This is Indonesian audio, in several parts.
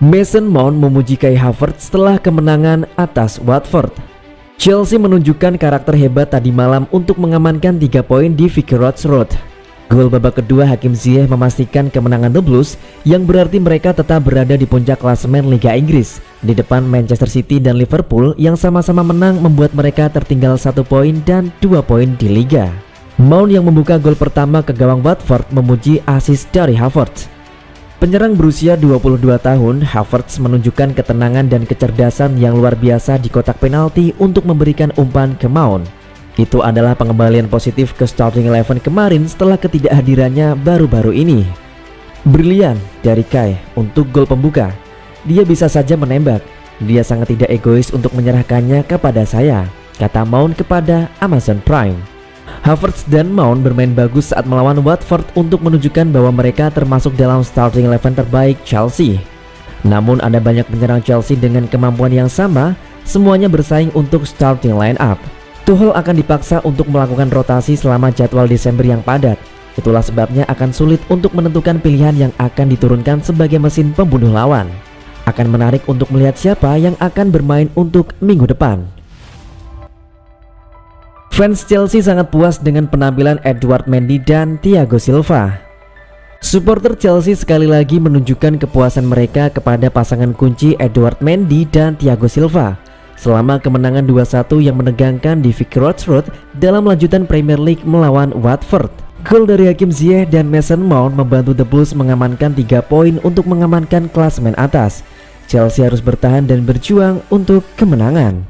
Mason Mount memuji Kai Havertz setelah kemenangan atas Watford. Chelsea menunjukkan karakter hebat tadi malam untuk mengamankan 3 poin di Vicarage Road. Gol babak kedua Hakim Ziyech memastikan kemenangan The Blues, yang berarti mereka tetap berada di puncak klasemen Liga Inggris di depan Manchester City dan Liverpool yang sama-sama menang, membuat mereka tertinggal 1 poin dan 2 poin di Liga. Mount yang membuka gol pertama ke gawang Watford memuji asis dari Havertz. Penyerang berusia 22 tahun, Havertz menunjukkan ketenangan dan kecerdasan yang luar biasa di kotak penalti untuk memberikan umpan ke Mount. Itu adalah pengembalian positif ke starting 11 kemarin setelah ketidakhadirannya baru-baru ini. Brilian dari Kai untuk gol pembuka. Dia bisa saja menembak. Dia sangat tidak egois untuk menyerahkannya kepada saya, kata Mount kepada Amazon Prime. Havertz dan Mount bermain bagus saat melawan Watford untuk menunjukkan bahwa mereka termasuk dalam starting 11 terbaik Chelsea. Namun ada banyak penyerang Chelsea dengan kemampuan yang sama, semuanya bersaing untuk starting line up. Tuchel akan dipaksa untuk melakukan rotasi selama jadwal Desember yang padat. Itulah sebabnya akan sulit untuk menentukan pilihan yang akan diturunkan sebagai mesin pembunuh lawan. Akan menarik untuk melihat siapa yang akan bermain untuk minggu depan. Fans Chelsea sangat puas dengan penampilan Edouard Mendy dan Thiago Silva. Supporter Chelsea sekali lagi menunjukkan kepuasan mereka kepada pasangan kunci Edouard Mendy dan Thiago Silva selama kemenangan 2-1 yang menegangkan di Vicarage Road dalam lanjutan Premier League melawan Watford. Gol dari Hakim Ziyech dan Mason Mount membantu The Blues mengamankan 3 poin untuk mengamankan klasemen atas. Chelsea harus bertahan dan berjuang untuk kemenangan.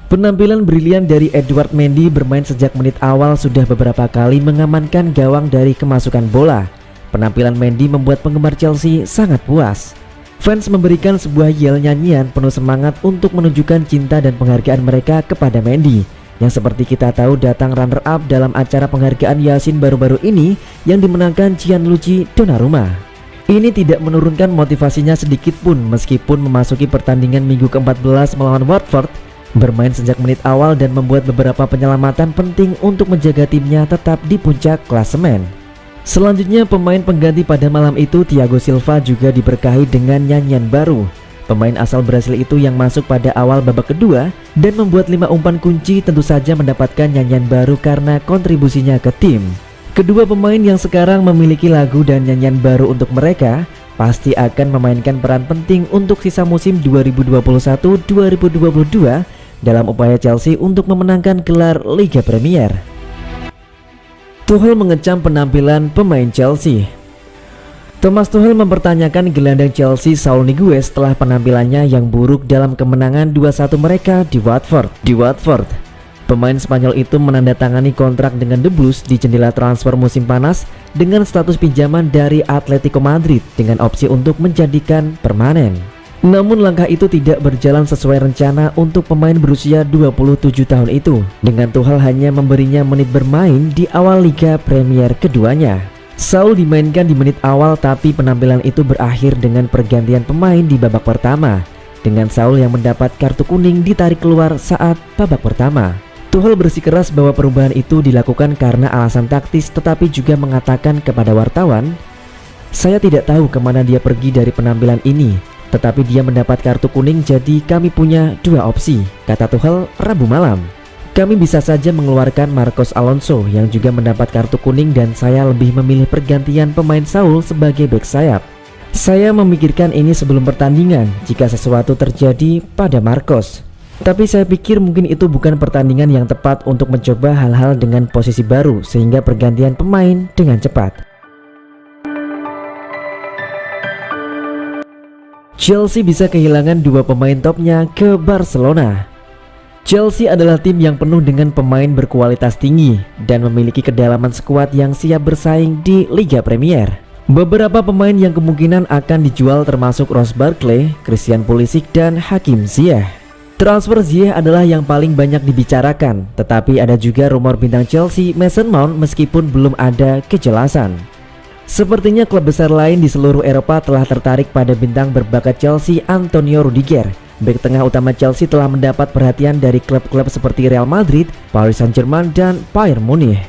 Penampilan brilian dari Edouard Mendy bermain sejak menit awal sudah beberapa kali mengamankan gawang dari kemasukan bola. Penampilan Mendy membuat penggemar Chelsea sangat puas. Fans memberikan sebuah yel nyanyian penuh semangat untuk menunjukkan cinta dan penghargaan mereka kepada Mendy, yang seperti kita tahu datang runner up dalam acara penghargaan Yasin baru-baru ini yang dimenangkan Gianluigi Donnarumma. Ini tidak menurunkan motivasinya sedikit pun meskipun memasuki pertandingan minggu ke-14 melawan Watford. Bermain sejak menit awal dan membuat beberapa penyelamatan penting untuk menjaga timnya tetap di puncak klasemen. Selanjutnya pemain pengganti pada malam itu Thiago Silva juga diberkahi dengan nyanyian baru. Pemain asal Brasil itu yang masuk pada awal babak kedua dan membuat 5 umpan kunci tentu saja mendapatkan nyanyian baru karena kontribusinya ke tim. Kedua pemain yang sekarang memiliki lagu dan nyanyian baru untuk mereka pasti akan memainkan peran penting untuk sisa musim 2021-2022 dalam upaya Chelsea untuk memenangkan gelar Liga Premier. Tuchel mengecam penampilan pemain Chelsea. Thomas Tuchel mempertanyakan gelandang Chelsea Saul Niguez setelah penampilannya yang buruk dalam kemenangan 2-1 mereka di Watford. Pemain Spanyol itu menandatangani kontrak dengan The Blues di jendela transfer musim panas dengan status pinjaman dari Atletico Madrid dengan opsi untuk menjadikan permanen. Namun langkah itu tidak berjalan sesuai rencana untuk pemain berusia 27 tahun itu, dengan Tuchel hanya memberinya menit bermain di awal Liga Premier keduanya. Saul dimainkan di menit awal tapi penampilan itu berakhir dengan pergantian pemain di babak pertama, dengan Saul yang mendapat kartu kuning ditarik keluar saat babak pertama. Tuchel bersikeras bahwa perubahan itu dilakukan karena alasan taktis, tetapi juga mengatakan kepada wartawan, "Saya tidak tahu kemana dia pergi dari penampilan ini, tetapi dia mendapat kartu kuning, jadi kami punya 2 opsi," kata Tuchel Rabu malam. "Kami bisa saja mengeluarkan Marcos Alonso yang juga mendapat kartu kuning dan saya lebih memilih pergantian pemain Saul sebagai bek sayap. Saya memikirkan ini sebelum pertandingan jika sesuatu terjadi pada Marcos. Tapi saya pikir mungkin itu bukan pertandingan yang tepat untuk mencoba hal-hal dengan posisi baru sehingga pergantian pemain dengan cepat." Chelsea bisa kehilangan 2 pemain topnya ke Barcelona. Chelsea adalah tim yang penuh dengan pemain berkualitas tinggi dan memiliki kedalaman skuad yang siap bersaing di Liga Premier. Beberapa pemain yang kemungkinan akan dijual termasuk Ross Barkley, Christian Pulisic, dan Hakim Ziyech. Transfer Ziyech adalah yang paling banyak dibicarakan, tetapi ada juga rumor bintang Chelsea Mason Mount meskipun belum ada kejelasan. Sepertinya klub besar lain di seluruh Eropa telah tertarik pada bintang berbakat Chelsea Antonio Rudiger. Bek tengah utama Chelsea telah mendapat perhatian dari klub-klub seperti Real Madrid, Paris Saint-Germain, dan Bayern Munich.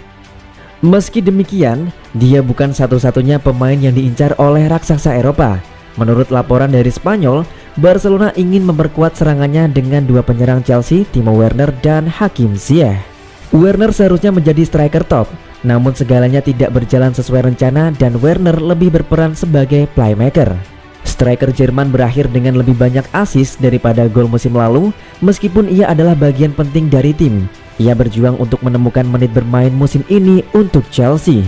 Meski demikian, dia bukan satu-satunya pemain yang diincar oleh raksasa Eropa. Menurut laporan dari Spanyol, Barcelona ingin memperkuat serangannya dengan dua penyerang Chelsea, Timo Werner dan Hakim Ziyech. Werner seharusnya menjadi striker top, namun segalanya tidak berjalan sesuai rencana dan Werner lebih berperan sebagai playmaker. Striker Jerman berakhir dengan lebih banyak assist daripada gol musim lalu, meskipun ia adalah bagian penting dari tim. Ia berjuang untuk menemukan menit bermain musim ini untuk Chelsea.